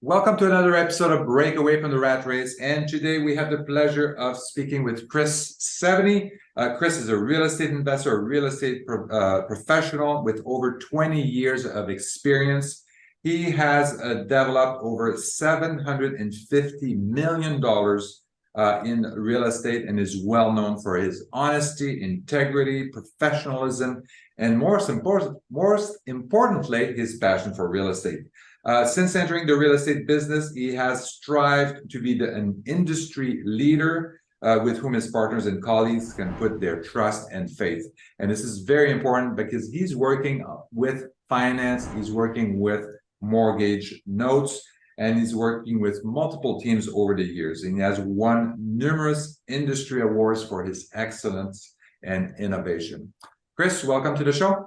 Welcome to another episode of Break Away from the Rat Race. And today we have the pleasure of speaking with Chris Seveney. Chris is a real estate investor, a real estate professional with over 20 years of experience. He has developed over $750 million in real estate and is well known for his honesty, integrity, professionalism, and most importantly, his passion for real estate. Since entering the real estate business, he has strived to be an industry leader with whom his partners and colleagues can put their trust and faith. And this is very important because he's working with finance, he's working with mortgage notes, and he's working with multiple teams over the years. And he has won numerous industry awards for his excellence and innovation. Chris, welcome to the show.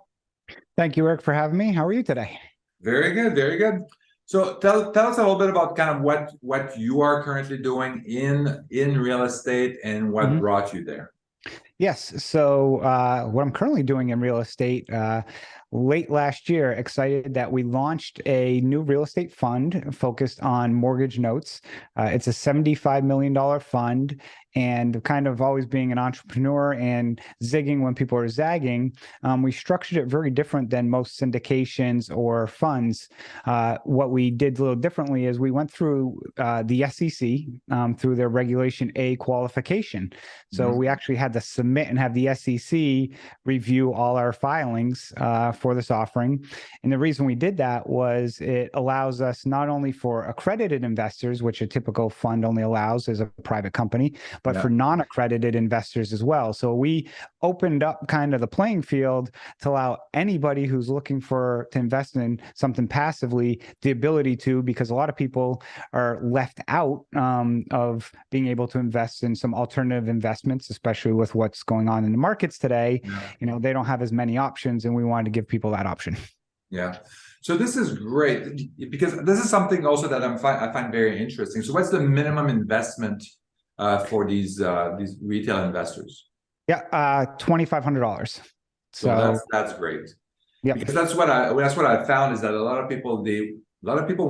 Thank you, Eric, for having me. How are you today? Very good, very good. So tell us a little bit about kind of what you are currently doing in real estate and what brought you there. Yes. So what I'm currently doing in real estate, late last year, excited that we launched a new real estate fund focused on mortgage notes. It's a $75 million fund. And kind of always being an entrepreneur and zigging when people are zagging, we structured it very different than most syndications or funds. What we did a little differently is we went through the SEC through their Regulation A qualification. So we actually had to submit and have the SEC review all our filings for this offering. And the reason we did that was it allows us not only for accredited investors, which a typical fund only allows as a private company, but for non-accredited investors as well. So we opened up kind of the playing field to allow anybody who's looking to invest in something passively the ability to, because a lot of people are left out of being able to invest in some alternative investments, especially with what's going on in the markets today. You know, they don't have as many options, and we wanted to give people that option. Yeah. So this is great because this is something also that I find very interesting. So what's the minimum investment for these retail investors? Yeah, $2,500. So that's great. Yeah, because that's what I found is that a lot of people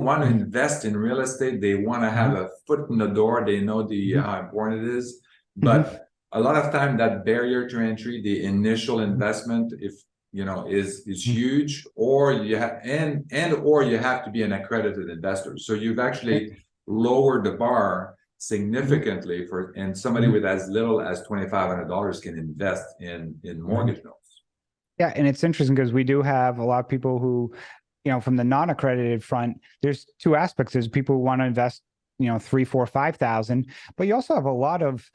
want to invest in real estate. They want to have a foot in the door. They know how important it is, but a lot of time that barrier to entry, the initial investment, if you know, is huge, or you have or you have to be an accredited investor. So you've actually lowered the bar significantly and somebody with as little as $2,500 can invest in mortgage notes. Yeah, and it's interesting because we do have a lot of people who, you know, from the non-accredited front, there's two aspects. There's people who want to invest, you know, 3, 4, 5,000, but you also have a lot of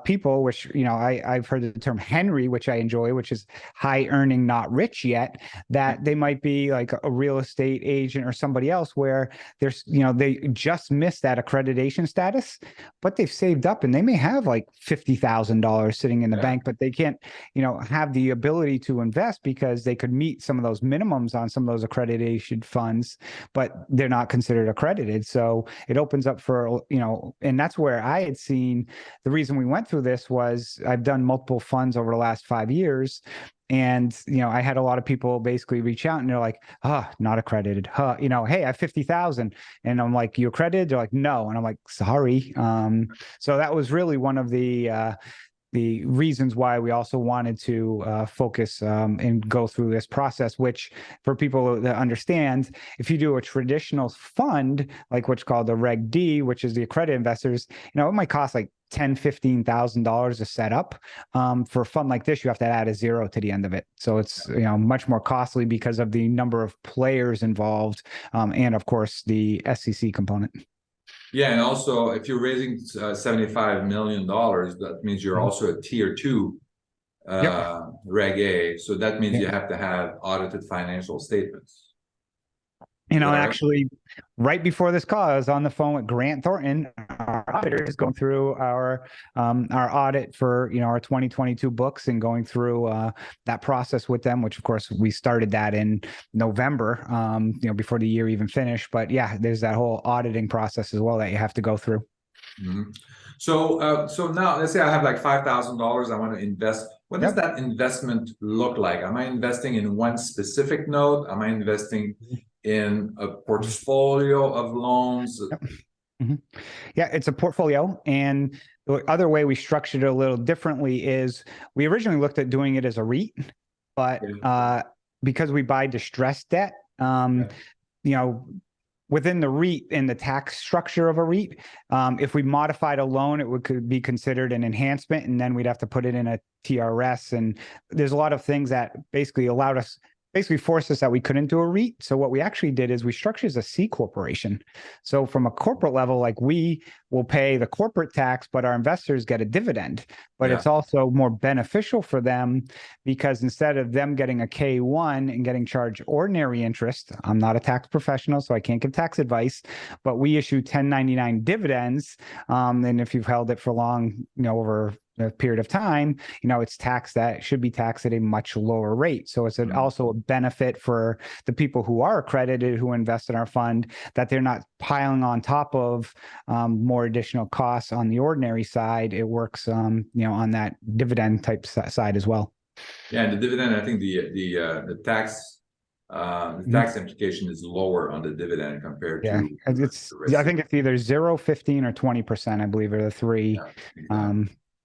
people, which, you know, I've heard the term Henry, which I enjoy, which is high earning, not rich yet, that they might be like a real estate agent or somebody else where there's, you know, they just missed that accreditation status, but they've saved up and they may have like $50,000 sitting in the bank, but they can't, you know, have the ability to invest because they could meet some of those minimums on some of those accreditation funds, but they're not considered accredited. So it opens up for, you know, and that's where I had seen the reason we went through this was I've done multiple funds over the last 5 years. And, you know, I had a lot of people basically reach out and they're like, not accredited. You know, hey, I have 50,000. And I'm like, you accredited? They're like, no. And I'm like, sorry. So that was really one of the reasons why we also wanted to focus and go through this process, which for people that understand, if you do a traditional fund, like what's called the Reg D, which is the accredited investors, you know, it might cost like $10,000, $15,000 to set up. For a fund like this, you have to add a zero to the end of it. So it's, you know, much more costly because of the number of players involved and of course the SEC component. Yeah, and also if you're raising $75 million, that means you're also a tier 2 Reg A. So that means you have to have audited financial statements. You know, actually, right before this call, I was on the phone with Grant Thornton, our auditors, going through our audit for, you know, our 2022 books and going through that process with them, which of course we started that in November, you know, before the year even finished. But yeah, there's that whole auditing process as well that you have to go through. So now let's say I have like $5,000 I want to invest. What does that investment look like? Am I investing in one specific note? Am I investing in a portfolio of loans? Yep. Yeah, it's a portfolio. And the other way we structured it a little differently is we originally looked at doing it as a REIT, but because we buy distressed debt, you know, within the REIT and the tax structure of a REIT, if we modified a loan, it could be considered an enhancement, and then we'd have to put it in a TRS. And there's a lot of things that basically forced us that we couldn't do a REIT. So what we actually did is we structured as a C corporation. So from a corporate level, like we will pay the corporate tax, but our investors get a dividend. But it's also more beneficial for them because instead of them getting a K1 and getting charged ordinary interest, I'm not a tax professional, so I can't give tax advice, but we issue 1099 dividends. And if you've held it for long, over a period of time, it's taxed that should be taxed at a much lower rate. So it's also a benefit for the people who are accredited, who invest in our fund, that they're not piling on top of more additional costs on the ordinary side. It works, on that dividend type side as well. Yeah, and the dividend, I think the tax implication is lower on the dividend compared to I think it's either 0, 15, or 20%, I believe, are the three.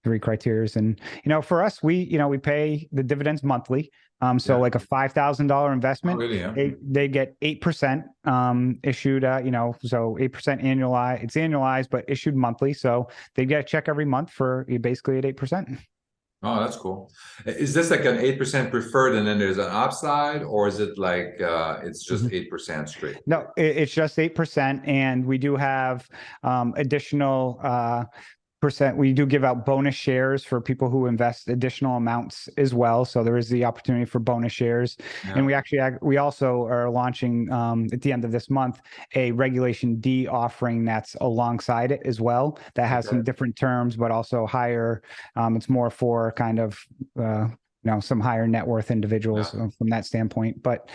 Three criteria. And, for us, we pay the dividends monthly. So like a $5,000 investment, they get 8% issued, so 8% annualized, it's annualized, but issued monthly. So they get a check every month for basically at 8%. Oh, that's cool. Is this like an 8% preferred and then there's an upside, or is it like it's just 8% straight? No, it's just 8%. And we do have additional percent. We do give out bonus shares for people who invest additional amounts as well. So there is the opportunity for bonus shares. And we also are launching at the end of this month a Regulation D offering that's alongside it as well. That has some different terms, but also higher. It's more for kind of some higher net worth individuals from that standpoint. But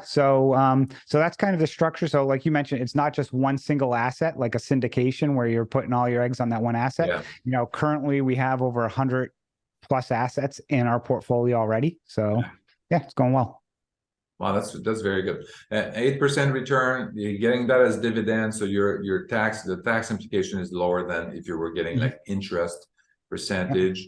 so that's kind of the structure. So like you mentioned, it's not just one single asset, like a syndication where you're putting all your eggs on that one asset. Currently we have over 100 plus assets in our portfolio already. So it's going well. Wow, that's very good. 8% return, you're getting that as dividends. So the tax implication is lower than if you were getting like interest percentage.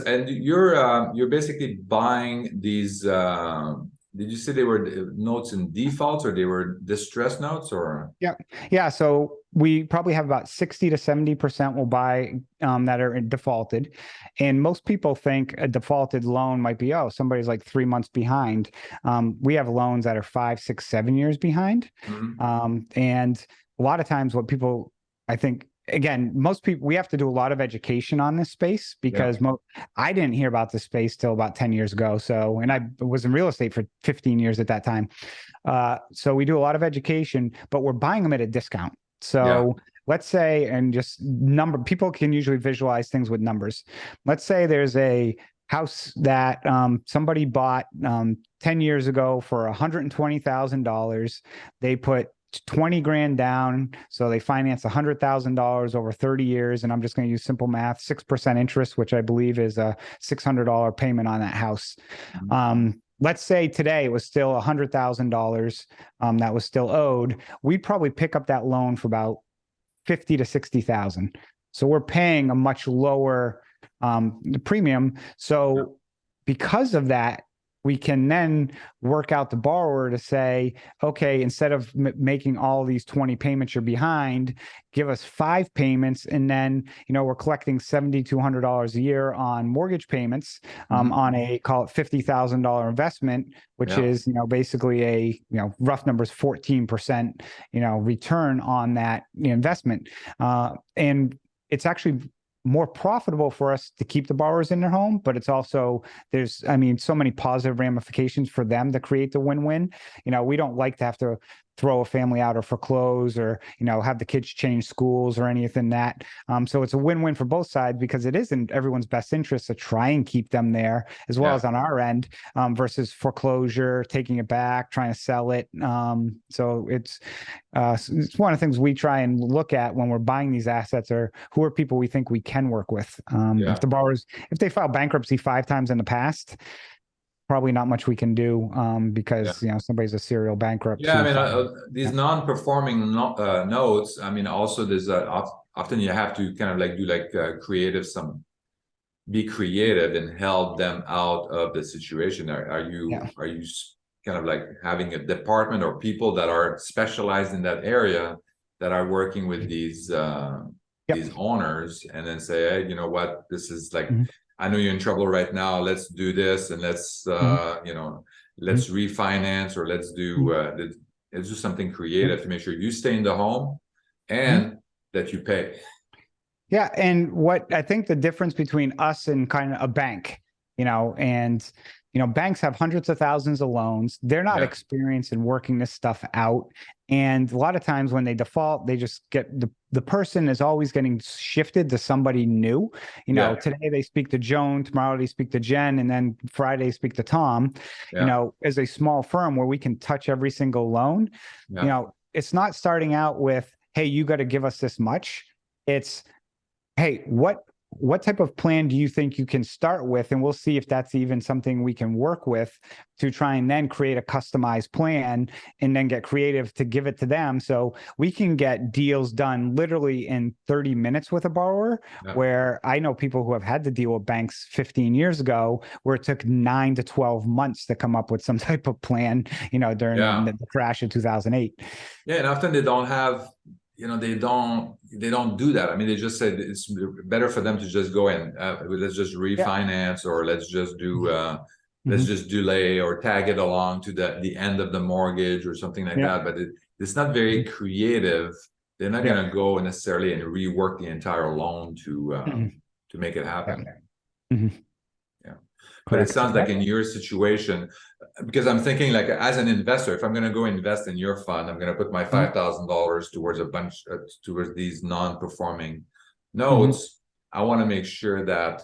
And you're basically buying these, did you say they were notes in default, or they were distressed notes, or? Yeah. So we probably have about 60 to 70% will buy that are defaulted. And most people think a defaulted loan might be, somebody's like 3 months behind. We have loans that are 5, 6, 7 years behind. And a lot of times what people, I think, again, most people, we have to do a lot of education on this space because I didn't hear about this space till about 10 years ago. So, and I was in real estate for 15 years at that time. So we do a lot of education, but we're buying them at a discount. So let's say, and just people can usually visualize things with numbers. Let's say there's a house that somebody bought 10 years ago for $120,000. They put 20 grand down. So they finance $100,000 over 30 years. And I'm just going to use simple math, 6% interest, which I believe is a $600 payment on that house. Let's say today it was still $100,000 that was still owed. We'd probably pick up that loan for about 50 to 60,000. So we're paying a much lower premium. So because of that, we can then work out the borrower to say, okay, instead of making all these 20 payments you're behind, give us 5 payments. And then, we're collecting $7,200 a year on mortgage payments on a, call it $50,000 investment, which is, basically a, rough numbers, 14%, return on that investment. And it's actually more profitable for us to keep the borrowers in their home, but it's also, there's so many positive ramifications for them to create the win-win. We don't like to have to throw a family out or foreclose or, have the kids change schools or anything that. So it's a win-win for both sides because it is in everyone's best interest to try and keep them there as well as on our end versus foreclosure, taking it back, trying to sell it. So it's one of the things we try and look at when we're buying these assets are who are people we think we can work with. If the borrowers, if they file bankruptcy 5 times in the past, probably not much we can do Yeah. because somebody's a serial bankrupt. Yeah, I who mean, filed. these Yeah. non-performing notes. I mean, also there's often you have to kind of like do like creative, be creative and help them out of the situation. Yeah. Are you kind of like having a department or people that are specialized in that area that are working with these Yep. owners, and then say, hey, you know what, this is like, Mhm. I know you're in trouble right now. Let's do this, and let's Mhm. let's refinance, or let's do something creative to make sure you stay in the home Mhm. and that you pay. Yeah, and what I think the difference between us and kind of a bank, and banks have hundreds of thousands of loans. They're not Yeah, experienced in working this stuff out. And a lot of times when they default, they just get the person is always getting shifted to somebody new. yeah, Today they speak to Joan, tomorrow they speak to Jen, and then Friday speak to Tom. yeah, As a small firm where we can touch every single loan, yeah. it's not starting out with, hey, you got to give us this much. It's, hey, what type of plan do you think you can start with? And we'll see if that's even something we can work with to try and then create a customized plan and then get creative to give it to them. So we can get deals done literally in 30 minutes with a borrower, Yeah. where I know people who have had to deal with banks 15 years ago, where it took 9 to 12 months to come up with some type of plan, during Yeah. the crash of 2008. Yeah, and often they don't have, they don't do that. I mean, they just said it's better for them to just go and let's just Yeah. refinance, or let's just do let's Mhm. just delay or tag it along to the end of the mortgage or something like Yeah. that. But it's not very creative. They're not Yeah. going to go necessarily and rework the entire loan Mhm. to make it happen. Yeah. Mhm. Yeah. But it Correct. sounds like Yep. in your situation, because I'm thinking like as an investor, if I'm going to go invest in your fund, I'm going to put my Mhm. $5,000 towards towards these non-performing Mhm. notes. I want to make sure that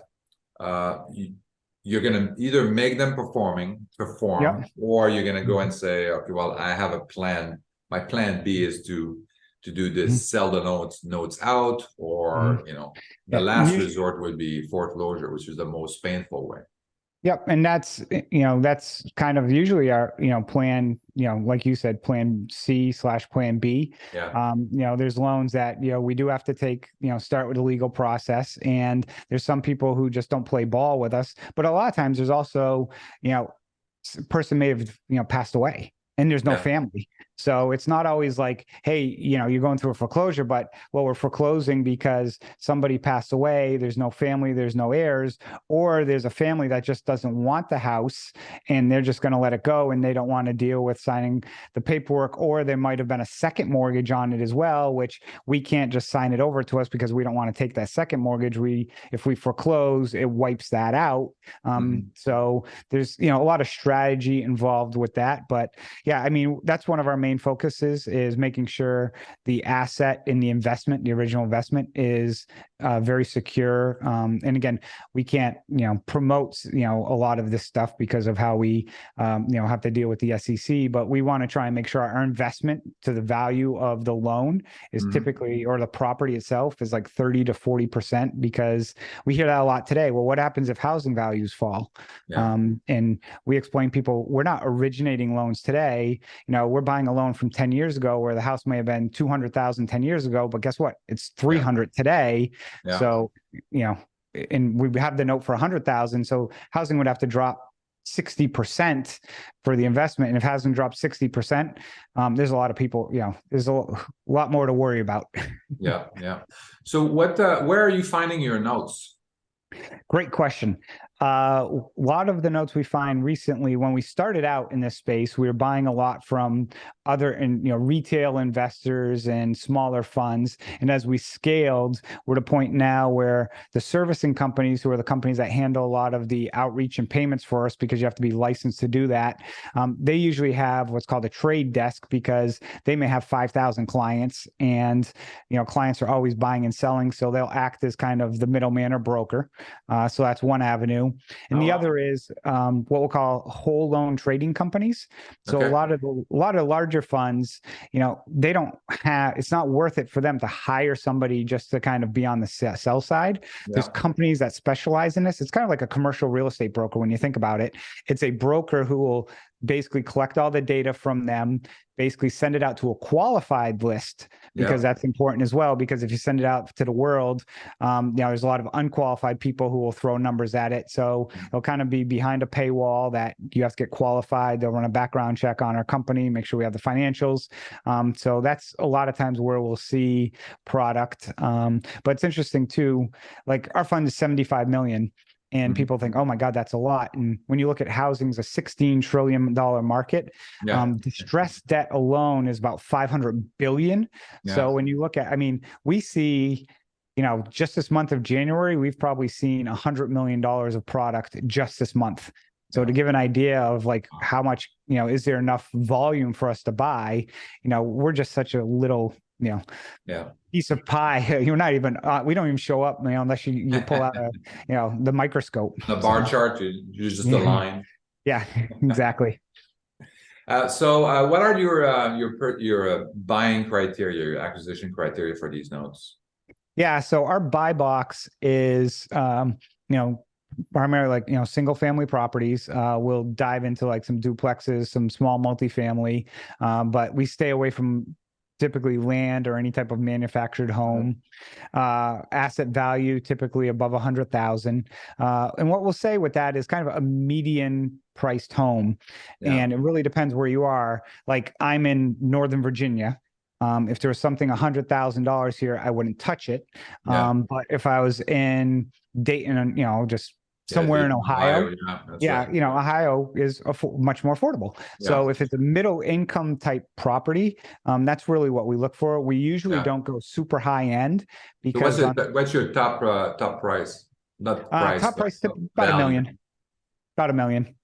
you're going to either make them perform, Yep. or you're going to go Mhm. and say, okay, well, I have a plan. My plan B is to do Mhm. this, sell the notes out, or Mhm. the Yeah. last resort would be foreclosure, which is the most painful way. Yep. And that's kind of usually our, plan, like you said, plan C/plan B. Yeah. There's loans that, we do have to take, start with the legal process. And there's some people who just don't play ball with us. But a lot of times there's also, person may have, passed away and there's no Yeah. family. So it's not always like, hey, you're going through a foreclosure, but well, we're foreclosing because somebody passed away. There's no family, there's no heirs, or there's a family that just doesn't want the house and they're just going to let it go and they don't want to deal with signing the paperwork, or there might have been a second mortgage on it as well, which we can't just sign it over to us because we don't want to take that second mortgage. If we foreclose, it wipes that out. So there's, a lot of strategy involved with that. But yeah, I mean, that's one of our main focuses, is making sure the asset in the investment, the original investment, is very secure. And again, we can't, promote, a lot of this stuff because of how we, have to deal with the SEC, but we want to try and make sure our investment to the value of the loan is typically, or the property itself is like 30 to 40%, because we hear that a lot today. Well, what happens if housing values fall? Yeah. And we explain people, we're not originating loans today. We're buying a loan from 10 years ago where the house may have been 200,000 10 years ago, but guess what? It's 300 today. Yeah. So, and we have the note for 100,000. So housing would have to drop 60% for the investment. And if housing drops 60%, there's a lot of people, there's a lot more to worry about. Yeah. Yeah. So where are you finding your notes? Great question. A lot of the notes we find recently, when we started out in this space, we were buying a lot from other retail investors and smaller funds. And as we scaled, we're at a point now where the servicing companies, who are the companies that handle a lot of the outreach and payments for us, because you have to be licensed to do that, they usually have what's called a trade desk, because they may have 5,000 clients, and clients are always buying and selling. So they'll act as kind of the middleman or broker. So that's one avenue. revenue. And the other is what we'll call whole loan trading companies. So a lot of larger funds, they don't have, it's not worth it for them to hire somebody just to kind of be on the sell side. There's companies that specialize in this. It's kind of like a commercial real estate broker when you think about it. It's a broker who will basically collect all the data from them, basically send it out to a qualified list, because that's important as well. Because if you send it out to the world, there's a lot of unqualified people who will throw numbers at it. So it'll kind of be behind a paywall that you have to get qualified. They'll run a background check on our company, make sure we have the financials. So that's a lot of times where we'll see product. But it's interesting too, like our fund is 75 million. And people think, oh my God, that's a lot. And when you look at housing, it's a $16 trillion market. Distressed debt alone is about 500 billion. So when you look at, we see, just this month of January, we've probably seen $100 million of product just this month. So to give an idea of like how much, is there enough volume for us to buy? We're just such a little, piece of pie. You're not even, we don't even show up, unless you pull out the microscope. The bar chart, you're just a line. Yeah, exactly. So what are your buying criteria, your acquisition criteria for these notes? Yeah, so our buy box is, primarily like, single family properties. We'll dive into like some duplexes, some small multifamily, but we stay away from typically land or any type of manufactured home. Asset value typically above 100,000. And what we'll say with that is kind of a median priced home. And it really depends where you are. Like I'm in Northern Virginia. If there was something $100,000 here, I wouldn't touch it. But if I was in Dayton, just somewhere in Ohio, Ohio is much more affordable. So if it's a middle income type property, that's really what we look for. We usually don't go super high end, because so what's your top price? Not price. Top price about $1 million. About $1 million.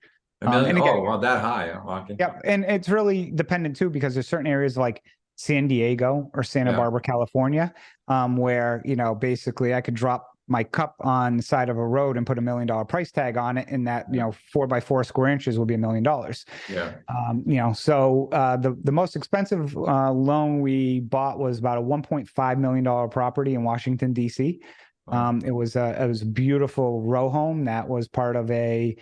$1 million. And again, wow, that high. Okay. Yeah, and it's really dependent too, because there's certain areas like San Diego or Santa Barbara, California, where basically I could drop my cup on the side of a road and put $1 million price tag on it, and that 4x4 square inches will be $1 million. So the most expensive loan we bought was about a $1.5 million property in Washington, D.C. It was a beautiful row home that was part of a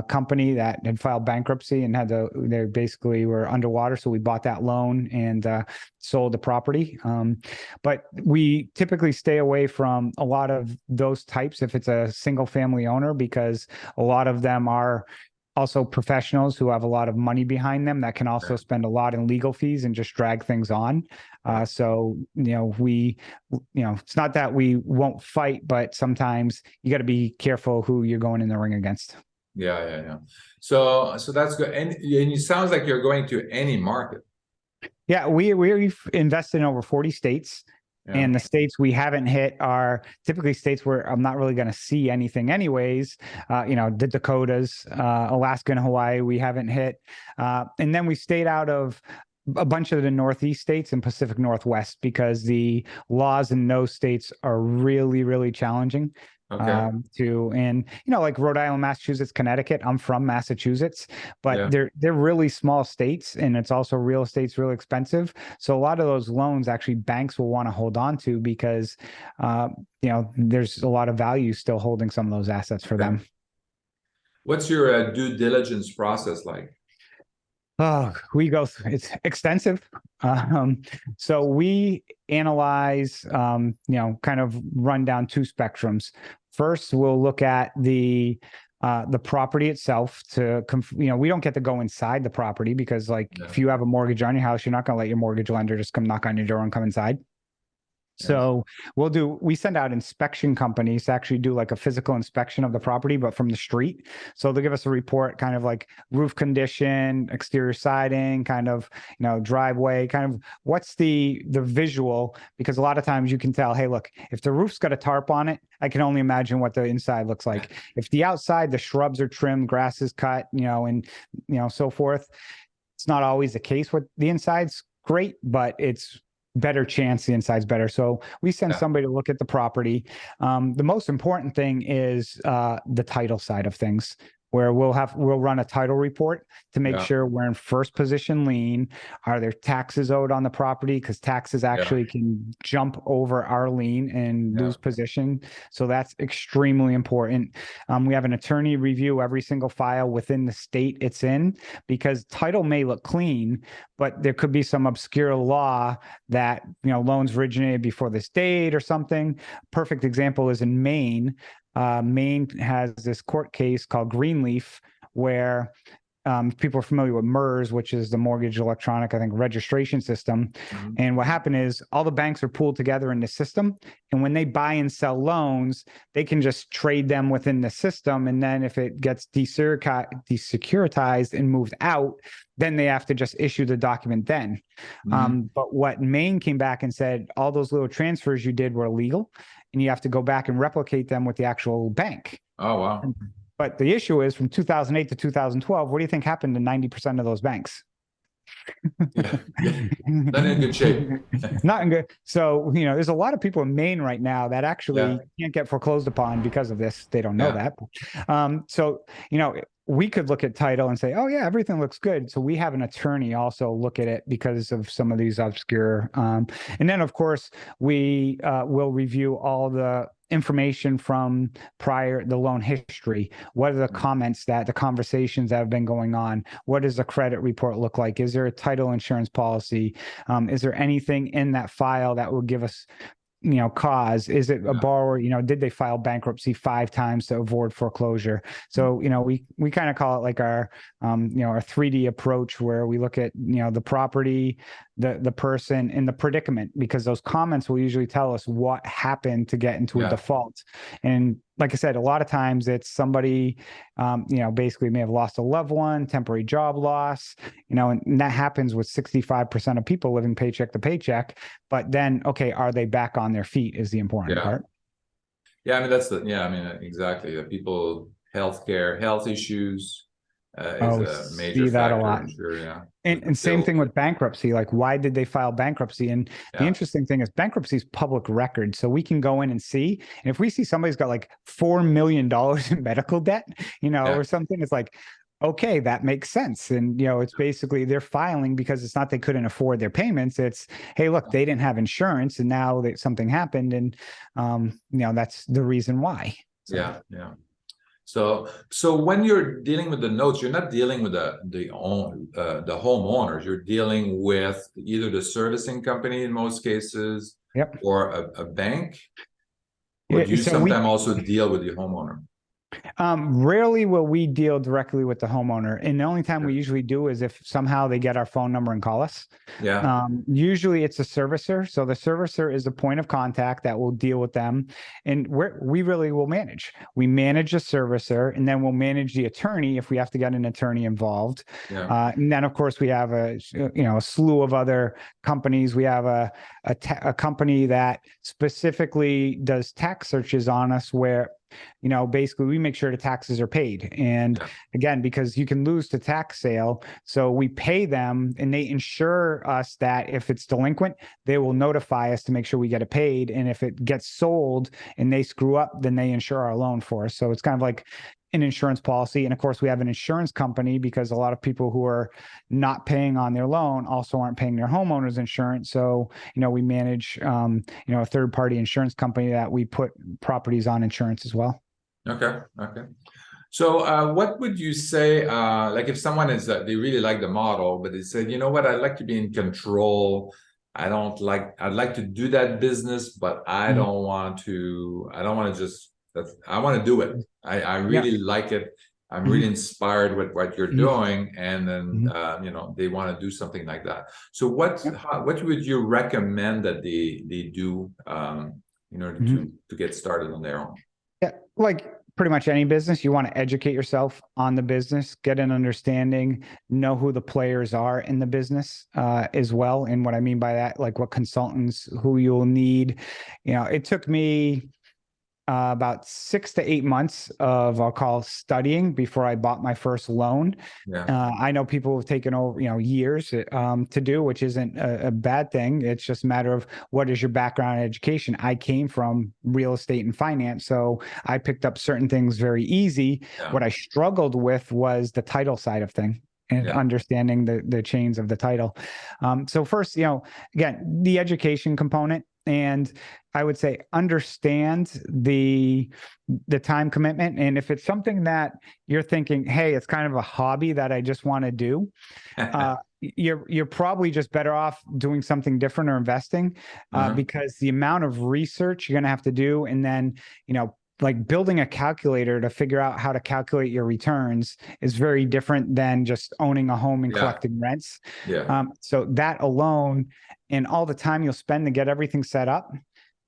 company that had filed bankruptcy and they basically were underwater. So we bought that loan and sold the property. But we typically stay away from a lot of those types if it's a single family owner, because a lot of them are also professionals who have a lot of money behind them that can also spend a lot in legal fees and just drag things on. So, it's not that we won't fight, but sometimes you got to be careful who you're going in the ring against. So that's good. And it sounds like you're going to any market. Yeah, we've invested in over 40 states. And the states we haven't hit are typically states where I'm not really going to see anything anyways. The Dakotas, Alaska and Hawaii, we haven't hit. And then we stayed out of a bunch of the Northeast states and Pacific Northwest, because the laws in those states are really, really challenging. Like Rhode Island, Massachusetts, Connecticut. I'm from Massachusetts, but they're really small states, and it's also real estate's really expensive. So a lot of those loans actually banks will want to hold on to, because there's a lot of value still holding some of those assets for them. What's your due diligence process like? Oh, it's extensive. So we analyze, kind of run down two spectrums. First, we'll look at the property itself we don't get to go inside the property, because if you have a mortgage on your house, you're not going to let your mortgage lender just come knock on your door and come inside. So we send out inspection companies to actually do like a physical inspection of the property, but from the street. So they'll give us a report, kind of like roof condition, exterior siding, kind of, driveway, kind of what's the visual, because a lot of times you can tell, hey, look, if the roof's got a tarp on it, I can only imagine what the inside looks like. If the outside, the shrubs are trimmed, grass is cut, and, so forth. It's not always the case with the inside's great, but it's better chance the inside's better. So we send somebody to look at the property. The most important thing is the title side of things, where we'll run a title report to make sure we're in first position lien. Are there taxes owed on the property? Because taxes actually can jump over our lien and lose position. So that's extremely important. We have an attorney review every single file within the state it's in, because title may look clean, but there could be some obscure law that, loans originated before this date or something. Perfect example is in Maine. Maine has this court case called Greenleaf, where people are familiar with MERS, which is the mortgage electronic, registration system. And what happened is all the banks are pooled together in the system. And when they buy and sell loans, they can just trade them within the system. And then if it gets desecuritized and moved out, then they have to just issue the document then. But what Maine came back and said, all those little transfers you did were illegal, and you have to go back and replicate them with the actual bank. Oh, wow. But the issue is, from 2008 to 2012, what do you think happened to 90% of those banks? Not in good shape. Not in good. So, there's a lot of people in Maine right now that actually can't get foreclosed upon because of this. They don't know that. So, we could look at title and say, oh yeah, everything looks good. So we have an attorney also look at it because of some of these obscure. And then of course we will review all the information from the loan history. What are the comments the conversations that have been going on? What does the credit report look like? Is there a title insurance policy? Is there anything in that file that will give us cause? Is it a borrower, did they file bankruptcy 5 times to avoid foreclosure? So, we kind of call it like our 3D approach, where we look at, the property, the person, and the predicament, because those comments will usually tell us what happened to get into a default. And like I said, a lot of times it's somebody, basically may have lost a loved one, temporary job loss, and that happens with 65% of people living paycheck to paycheck. But then, okay, are they back on their feet is the important part. Yeah, exactly. People, health issues is a major factor. A lot. Sure, And same thing with bankruptcy. Like, why did they file bankruptcy? And the interesting thing is, bankruptcy is public record. So we can go in and see. And if we see somebody's got like $4 million in medical debt, or something, it's like, okay, that makes sense. And, it's basically they're filing because it's not they couldn't afford their payments. It's, hey, look, they didn't have insurance, and now that something happened, and, that's the reason why. So. Yeah. So when you're dealing with the notes, you're not dealing with the homeowners. You're dealing with either the servicing company in most cases, or a bank. Or do you sometimes also deal with the homeowner? Rarely will we deal directly with the homeowner, and the only time we usually do is if somehow they get our phone number and call us. Usually it's a servicer. So the servicer is the point of contact that will deal with them, and we really will manage. We manage the servicer, and then we'll manage the attorney if we have to get an attorney involved. And then of course we have a slew of other companies. We have a company that specifically does tax searches on us, where basically we make sure the taxes are paid. And again, because you can lose the tax sale, so we pay them, and they insure us that if it's delinquent, they will notify us to make sure we get it paid. And if it gets sold and they screw up, then they insure our loan for us. So it's kind of like an insurance policy. And of course we have an insurance company, because a lot of people who are not paying on their loan also aren't paying their homeowners insurance. So, we manage, a third-party insurance company that we put properties on insurance as well. Okay. So what would you say, like if someone they really like the model, but they said, you know what, I'd like to be in control. I'd like to do that business, but I don't want to just, I want to do it. I really like it. I'm really inspired with what you're doing. And then, they want to do something like that. So what would you recommend that they do in order to get started on their own? Yeah, like pretty much any business, you want to educate yourself on the business, get an understanding, know who the players are in the business as well. And what I mean by that, like what consultants, who you'll need. It took me about 6 to 8 months of, I'll call, studying before I bought my first loan. Yeah. I know people have taken over, years to do, which isn't a bad thing. It's just a matter of what is your background in education. I came from real estate and finance, so I picked up certain things very easy. Yeah. What I struggled with was the title side of things and understanding the chains of the title. So first, again, the education component. And I would say understand the time commitment. And if it's something that you're thinking, hey, it's kind of a hobby that I just want to do, you're probably just better off doing something different or investing, because the amount of research you're going to have to do, and then like building a calculator to figure out how to calculate your returns is very different than just owning a home and collecting rents. So that alone, and all the time you'll spend to get everything set up,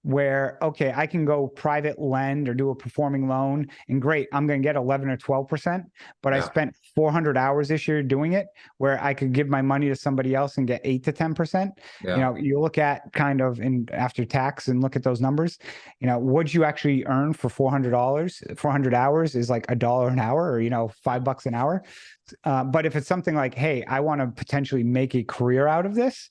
where, okay, I can go private lend or do a performing loan, and great, I'm going to get 11 or 12%, but I spent 400 hours this year doing it, where I could give my money to somebody else and get 8 to 10%. You look at kind of after tax and look at those numbers, what you actually earn for $400, 400 hours is like $1 an hour, or, $5 an hour. But if it's something like, hey, I want to potentially make a career out of this,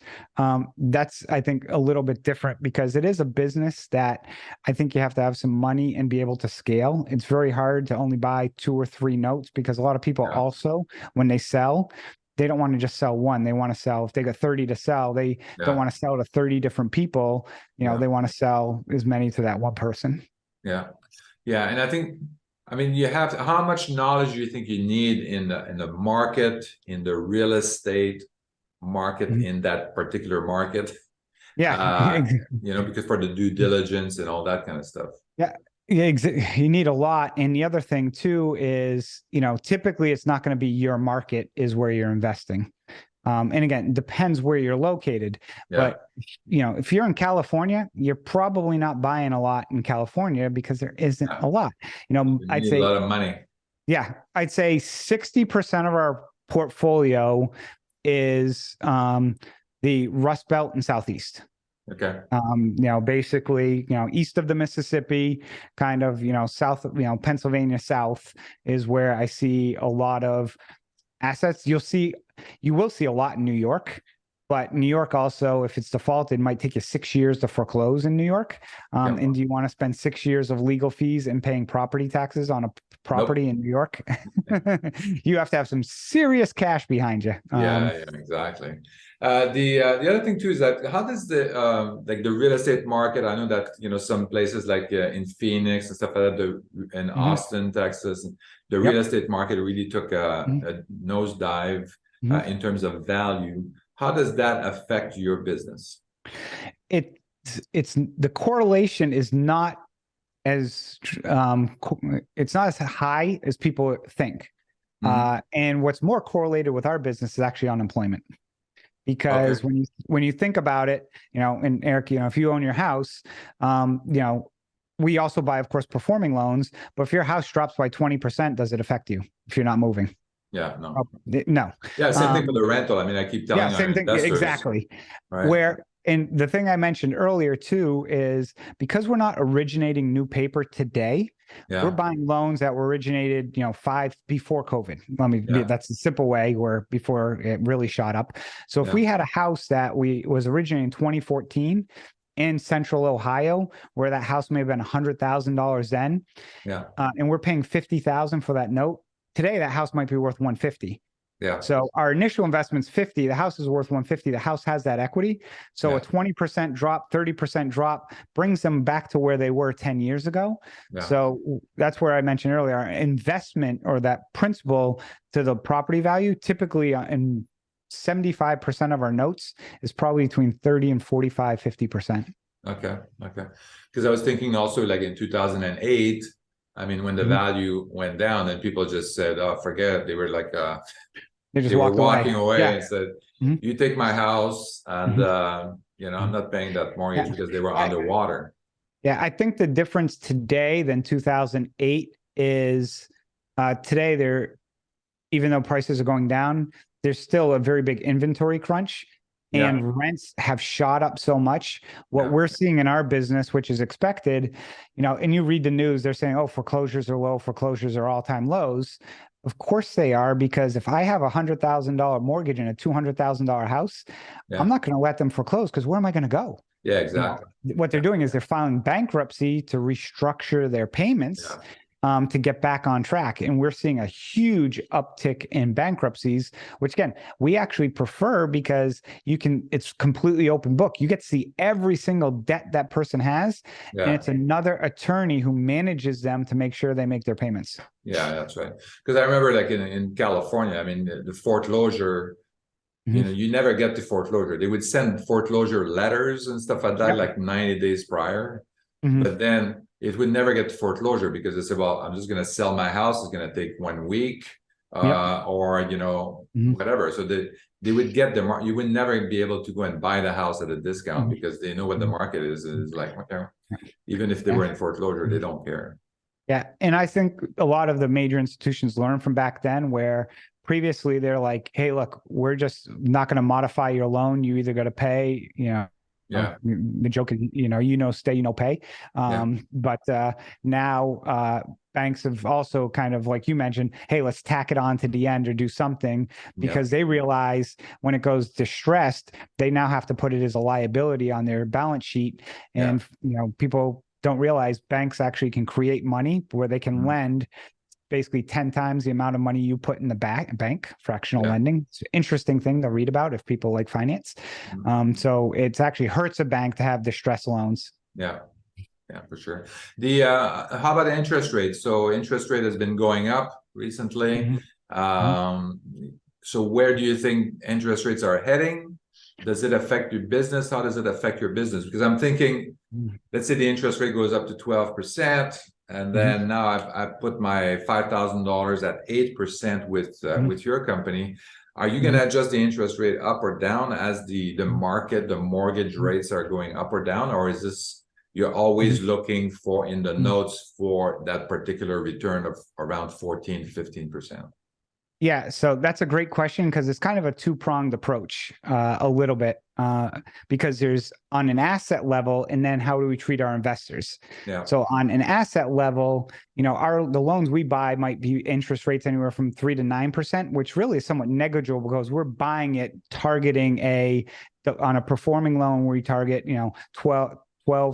that's, I think, a little bit different, because it is a business that I think you have to have some money and be able to scale. It's very hard to only buy 2 or 3 notes, because a lot of people also, when they sell, they don't want to just sell one. They want to sell, if they got 30 to sell, they don't want to sell to 30 different people. They want to sell as many to that one person. Yeah. And I think, you have to, how much knowledge do you think you need in the market, in the real estate market, in that particular market? Because for the due diligence and all that kind of stuff. You need a lot. And the other thing too is, typically it's not going to be your market is where you're investing. And again, it depends where you're located. But, if you're in California, you're probably not buying a lot in California, because there isn't a lot. I'd say a lot of money. Yeah, I'd say 60% of our portfolio is the Rust Belt and Southeast. Okay. Basically, east of the Mississippi, kind of, south of, Pennsylvania South is where I see a lot of assets. You will see a lot in New York, but New York also, if it's defaulted, might take you 6 years to foreclose in New York. And do you want to spend 6 years of legal fees and paying property taxes on a property in New York? You have to have some serious cash behind you. Exactly. The other thing too is that how does the the real estate market? I know that some places like in Phoenix and stuff like that, in Austin, Texas, the real estate market really took a nosedive in terms of value. How does that affect your business? It's the correlation is not as it's not as high as people think. And what's more correlated with our business is actually unemployment. Because when you think about it, and Eric, if you own your house, we also buy, of course, performing loans. But if your house drops by 20%, does it affect you if you're not moving? No. No. Same thing for the rental. I keep telling same thing. investors, exactly. Right. And the thing I mentioned earlier too is, because we're not originating new paper today, we're buying loans that were originated, before COVID. That's a simple way, where before it really shot up. So if we had a house that was originated in 2014 in Central Ohio, where that house may have been $100,000 then, and we're paying $50,000 for that note, today that house might be worth $150,000. So our initial investment's $50,000. The house is worth $150,000. The house has that equity. So a 20% drop, 30% drop brings them back to where they were 10 years ago. So that's where I mentioned earlier, our investment, or that principal to the property value, typically in 75% of our notes is probably between 30 and 45, 50%. Okay. Because I was thinking also, like in 2008, when the value went down, and people just said, "Oh, forget it." They were like, they were walking away and said, "You take my house, and I'm not paying that mortgage," because they were underwater. I think the difference today than 2008 is today even though prices are going down, there's still a very big inventory crunch. Yeah. and rents have shot up so much. What Yeah. we're seeing in our business, which is expected, and you read the news, they're saying, oh, foreclosures are low, foreclosures are all-time lows. Of course they are, because if I have $100,000 mortgage in a $200,000 house, Yeah. I'm not going to let them foreclose, because where am I going to go? Yeah, exactly. What they're doing is they're filing bankruptcy to restructure their payments. Yeah. To get back on track. And we're seeing a huge uptick in bankruptcies, which again, we actually prefer, because it's completely open book. You get to see every single debt that person has. Yeah. And it's another attorney who manages them to make sure they make their payments. Yeah, that's right. Because I remember, like in California, I mean, the foreclosure, you never get to foreclosure. They would send foreclosure letters and stuff like that, like 90 days prior. But then it would never get to foreclosure, because they said, well, I'm just going to sell my house. It's going to take 1 week, or, whatever. So they would get you would never be able to go and buy the house at a discount, because they know what the market is like, whatever. Even if they were in foreclosure, they don't care. Yeah. And I think a lot of the major institutions learned from back then, where previously they're like, hey, look, we're just not going to modify your loan. You either got to pay, Yeah. The joke is, stay, pay. But now banks have also kind of, like you mentioned, hey, let's tack it on to the end or do something, because they realize when it goes distressed, they now have to put it as a liability on their balance sheet. And, people don't realize banks actually can create money where they can lend basically 10 times the amount of money you put in the bank, fractional lending. It's an interesting thing to read about if people like finance. So it's actually hurts a bank to have distress loans. Yeah, for sure. How about interest rates? So interest rate has been going up recently. So where do you think interest rates are heading? Does it affect your business? How does it affect your business? Because I'm thinking, let's say the interest rate goes up to 12%. And then now I've put my $5,000 at 8% with your company. Are you going to adjust the interest rate up or down as the market, the mortgage rates are going up or down? Or is this, you're always looking for in the notes for that particular return of around 14, 15%? Yeah, so that's a great question, because it's kind of a two-pronged approach, a little bit, because there's on an asset level, and then how do we treat our investors? Yeah. So on an asset level, the loans we buy might be interest rates anywhere from 3 to 9%, which really is somewhat negligible, because we're buying it targeting on a performing loan, we target 12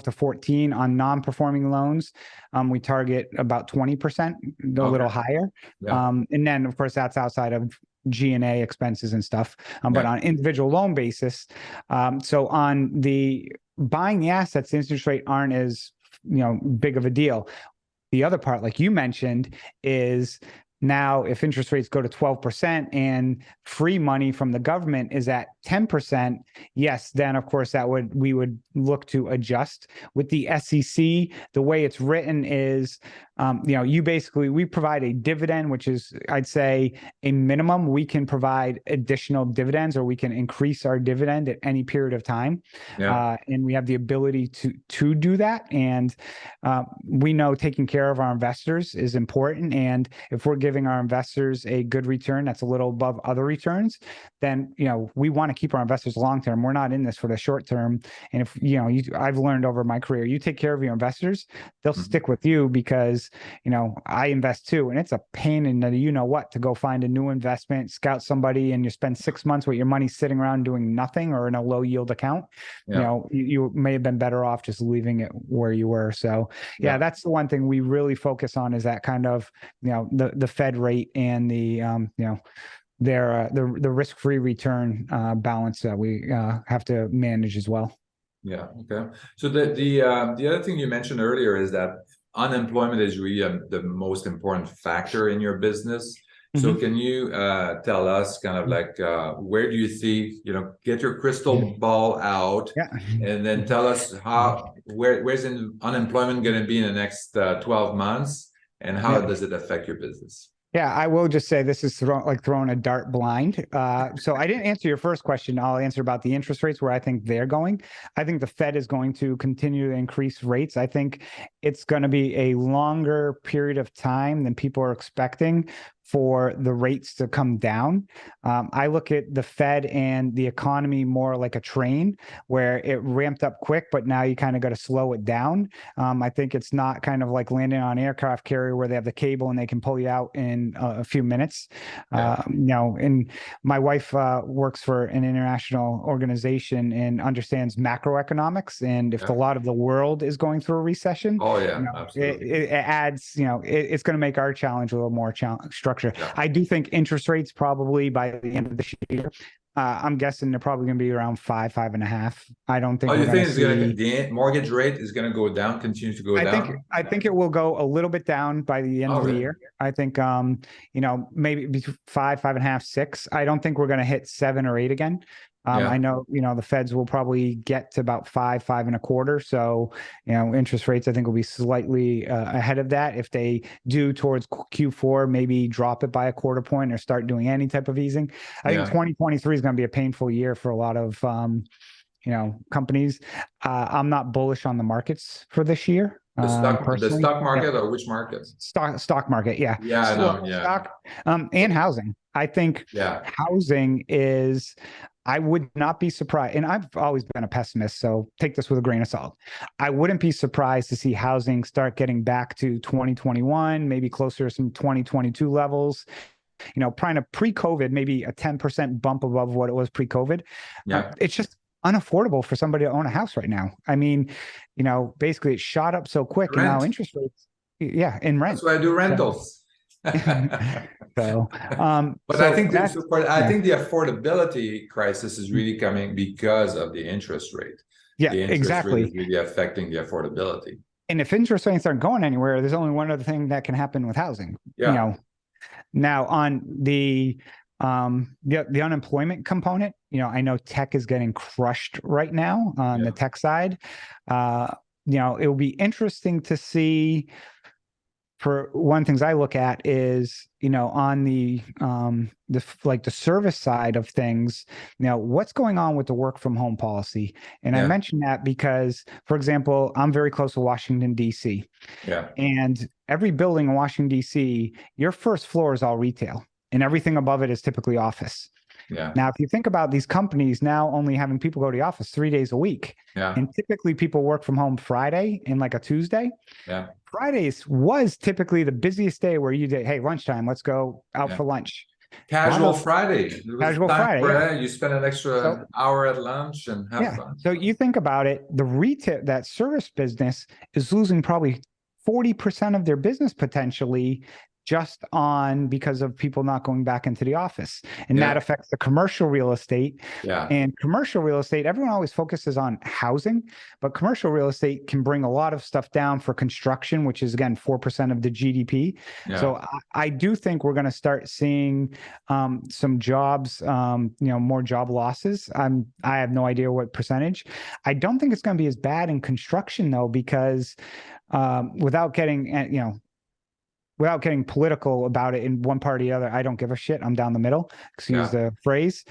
to 14. On non-performing loans, we target about 20%, a little higher. And then, of course, that's outside of G&A expenses and stuff. But on individual loan basis, so on the buying the assets, the interest rate aren't as big of a deal. The other part, like you mentioned, is now if interest rates go to 12% and free money from the government is at 10%, yes, then of course we would look to adjust. With the SEC, the way it's written is, we provide a dividend, which is, I'd say, a minimum. We can provide additional dividends, or we can increase our dividend at any period of time. And we have the ability to do that. And we know taking care of our investors is important. And if we're giving our investors a good return that's a little above other returns, then we want to keep our investors long term. We're not in this for the short term. And if I've learned over my career, you take care of your investors, they'll stick with you, because I invest too, and it's a pain in the to go find a new investment, scout somebody, and you spend 6 months with your money sitting around doing nothing or in a low yield account. You may have been better off just leaving it where you were. So that's the one thing we really focus on, is that kind of the Fed rate and the the risk-free return balance that we have to manage as well. Yeah. Okay. So the other thing you mentioned earlier is that unemployment is really the most important factor in your business. So can you tell us kind of like where do you see, get your crystal ball out and then tell us where's unemployment going to be in the next 12 months, and how does it affect your business? Yeah, I will just say this is throwing a dart blind. So I didn't answer your first question. I'll answer about the interest rates, where I think they're going. I think the Fed is going to continue to increase rates. I think it's going to be a longer period of time than people are expecting for the rates to come down. I look at the Fed and the economy more like a train where it ramped up quick, but now you kind of got to slow it down. I think it's not kind of like landing on an aircraft carrier where they have the cable and they can pull you out in a few minutes. And my wife works for an international organization and understands macroeconomics. And if a lot of the world is going through a recession, absolutely. It adds, it's going to make our challenge a little more structured. I do think interest rates probably by the end of this year, I'm guessing they're probably going to be around 5.5. I don't think. You think the mortgage rate is going to go down, continue to go down? I think it will go a little bit down by the end of the year. I think, maybe between 5.5, 6. I don't think we're going to hit 7 or 8 again. I know, the Feds will probably get to about 5.25. So, interest rates, I think, will be slightly ahead of that. If they do towards Q4, maybe drop it by 1/4 point or start doing any type of easing. I think 2023 is going to be a painful year for a lot of, companies. I'm not bullish on the markets for this year. The stock market or which market? Stock market, yeah. Stock, and housing. I think housing is, I would not be surprised, and I've always been a pessimist, so take this with a grain of salt. I wouldn't be surprised to see housing start getting back to 2021, maybe closer to some 2022 levels. Kind of pre-COVID, maybe a 10% bump above what it was pre-COVID. It's just unaffordable for somebody to own a house right now. I mean, basically it shot up so quick, and now interest rates, in rent. That's why I do rentals. But I think the affordability crisis is really coming because of the interest rate. The interest rate is really affecting the affordability. And if interest rates aren't going anywhere, there's only one other thing that can happen with housing. Now on the unemployment component, I know tech is getting crushed right now on the tech side. It will be interesting to see. For one of the things I look at is, on the service side of things, what's going on with the work from home policy? And I mention that because, for example, I'm very close to Washington, D.C. And every building in Washington, D.C., your first floor is all retail and everything above it is typically office. Now, if you think about these companies now only having people go to the office 3 days a week, and typically people work from home Friday and like a Tuesday. Fridays was typically the busiest day where you did, hey, lunchtime, let's go out for lunch. Casual Friday. Casual Friday. You spend an extra hour at lunch and have fun. So you think about it, the retail, that service business is losing probably 40% of their business potentially just because of people not going back into the office. And that affects the commercial real estate. And commercial real estate, everyone always focuses on housing, but commercial real estate can bring a lot of stuff down for construction, which is, again, 4% of the GDP. So I do think we're going to start seeing some jobs, more job losses. I have no idea what percentage. I don't think it's going to be as bad in construction, though, because without getting political about it in one party or the other, I don't give a shit. I'm down the middle, excuse the phrase.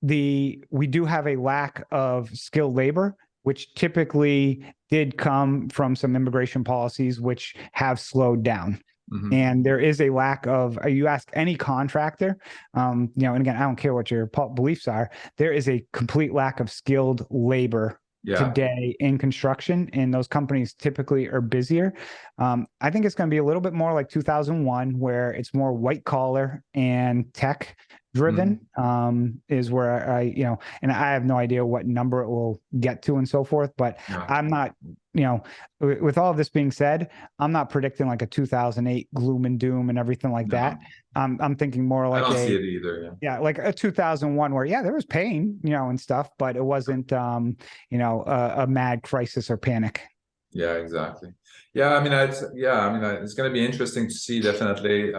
We do have a lack of skilled labor, which typically did come from some immigration policies, which have slowed down. And there is a lack of, you ask any contractor, and again, I don't care what your beliefs are, there is a complete lack of skilled labor today in construction, and those companies typically are busier. I think it's going to be a little bit more like 2001, where it's more white collar and tech driven, is where and I have no idea what number it will get to and so forth, but I'm not, with all of this being said, I'm not predicting like a 2008 gloom and doom and everything like that. I'm thinking more like I don't see it either. Like a 2001 where, there was pain, and stuff, but it wasn't, a mad crisis or panic. Yeah, exactly. It's going to be interesting to see, definitely,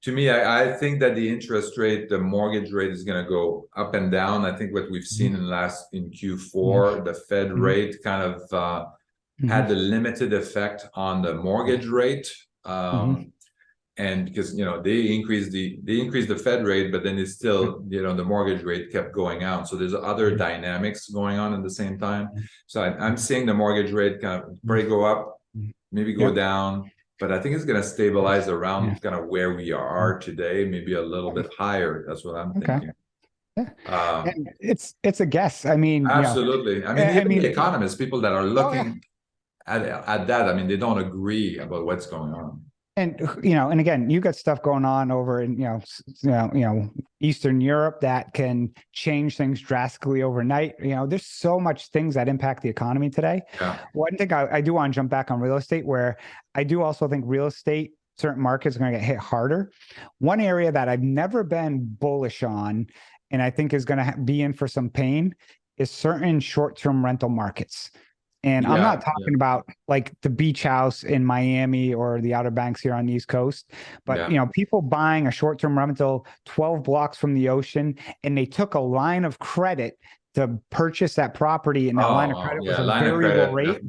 to me, I think that the interest rate, the mortgage rate is going to go up and down. I think what we've seen in Q4, the Fed rate kind of had the limited effect on the mortgage rate. And because, they increased the Fed rate, but then it's still, the mortgage rate kept going out. So there's other dynamics going on at the same time. So I'm seeing the mortgage rate kind of go up, maybe go down, but I think it's going to stabilize around Yeah. kind of where we are today, maybe a little bit higher. That's what I'm Okay. thinking. Yeah. Um, And it's a guess. I mean, absolutely. I mean, I even the mean, economists, people that are oh yeah. looking at that, I mean, they don't agree about what's going on. And and again, you got stuff going on over in Eastern Europe that can change things drastically overnight. There's so much things that impact the economy today. Yeah. One thing I do want to jump back on real estate, where I do also think real estate, certain markets are going to get hit harder. One area that I've never been bullish on, and I think is going to be in for some pain, is certain short-term rental markets. And I'm not talking about like the beach house in Miami or the Outer Banks here on the East Coast, but people buying a short-term rental 12 blocks from the ocean, and they took a line of credit to purchase that property, and that line of credit was a variable rate.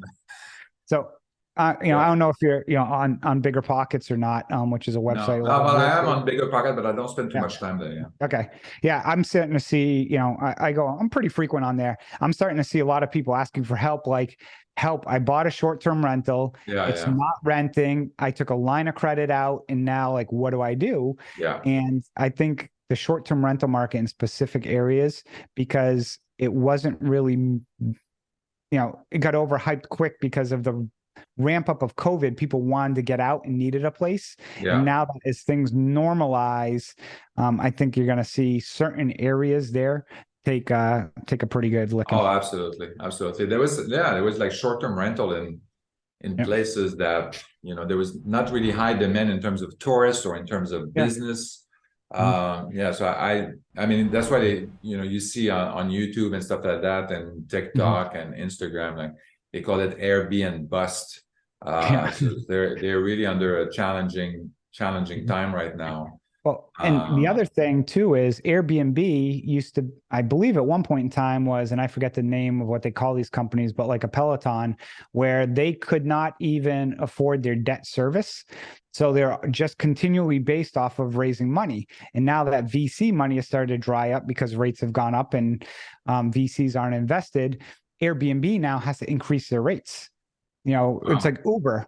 So, I don't know if you're, on Bigger Pockets or not, which is a website. No, well, I am on Bigger Pocket, but I don't spend too much time there. Yeah. Okay. Yeah. I'm starting to see, I'm pretty frequent on there. I'm starting to see a lot of people asking for help, like, help. I bought a short-term rental. It's not renting. I took a line of credit out, and now, like, what do I do? Yeah. And I think the short-term rental market in specific areas, because it wasn't really, it got overhyped quick because of the ramp up of COVID. People wanted to get out and needed a place. Yeah. And now as things normalize, I think you're going to see certain areas there take a pretty good look. Oh, absolutely. Absolutely. There was like short-term rental in places that, there was not really high demand in terms of tourists or in terms of business. So I mean, that's why they, you see on YouTube and stuff like that, and TikTok and Instagram, like they call it Airbnb bust. So they're really under a challenging time right now. Well, and the other thing too is Airbnb used to, I believe at one point in time was, and I forget the name of what they call these companies, but like a Peloton, where they could not even afford their debt service. So they're just continually based off of raising money. And now that VC money has started to dry up because rates have gone up and VCs aren't invested, Airbnb now has to increase their rates. It's like Uber.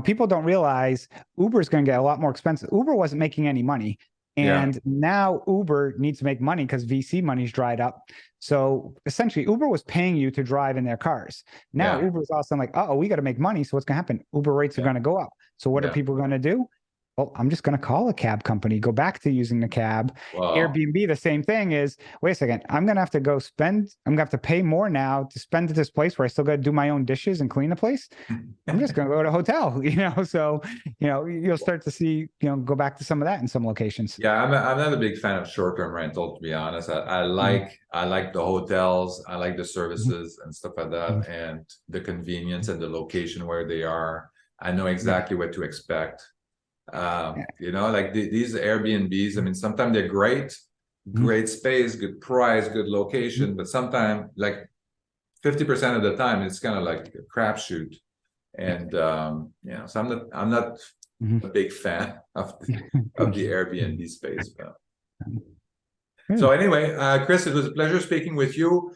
People don't realize Uber is going to get a lot more expensive. Uber wasn't making any money. And now Uber needs to make money because VC money's dried up. So essentially, Uber was paying you to drive in their cars. Now Uber is also like, we got to make money. So what's going to happen? Uber rates are going to go up. So what are people going to do? Well, I'm just going to call a cab company, go back to using the cab. Wow. Airbnb, the same thing is, wait a second, I'm going to have to go I'm going to have to pay more now to spend at this place where I still got to do my own dishes and clean the place. I'm just going to go to a hotel, so, you'll start to see, go back to some of that in some locations. Yeah. I'm not a big fan of short-term rental, to be honest. I like the hotels. I like the services and stuff like that, and the convenience and the location where they are. I know exactly what to expect. Like these Airbnbs, I mean, sometimes they're great space, good price, good location, but sometimes, like 50% of the time, it's kind of like a crapshoot. And so I'm not a big fan of the Airbnb space. But. So anyway, Chris, it was a pleasure speaking with you.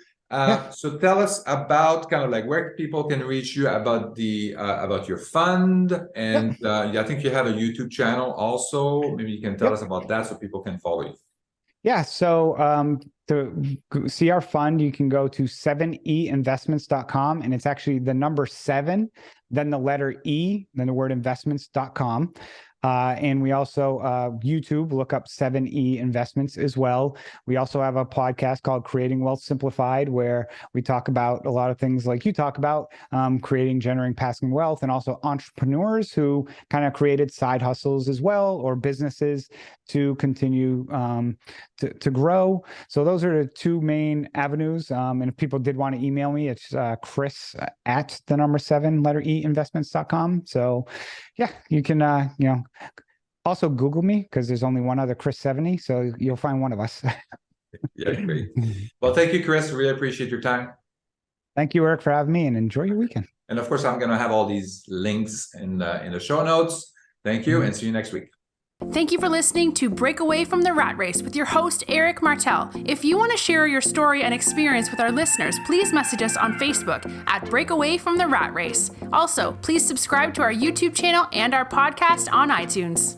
So tell us about kind of like where people can reach you about about your fund, and I think you have a YouTube channel also. Maybe you can tell us about that so people can follow you. Yeah. So to see our fund, you can go to 7einvestments.com, and it's actually the number 7, then the letter E, then the word investments.com. And we also YouTube, look up 7E Investments as well. We also have a podcast called Creating Wealth Simplified, where we talk about a lot of things like you talk about, generating passive wealth, and also entrepreneurs who kind of created side hustles as well, or businesses to continue to grow. So those are the 2 main avenues. And if people did want to email me, it's Chris at the number 7 letter E investments.com. So you can, also Google me, because there's only one other Chris Seveney. So you'll find one of us. Yeah, great. Well, thank you, Chris. Really appreciate your time. Thank you, Eric, for having me, and enjoy your weekend. And of course, I'm going to have all these links in the show notes. Thank you, and see you next week. Thank you for listening to Break Away from the Rat Race with your host, Eric Martel. If you want to share your story and experience with our listeners, please message us on Facebook at Break Away from the Rat Race. Also, please subscribe to our YouTube channel and our podcast on iTunes.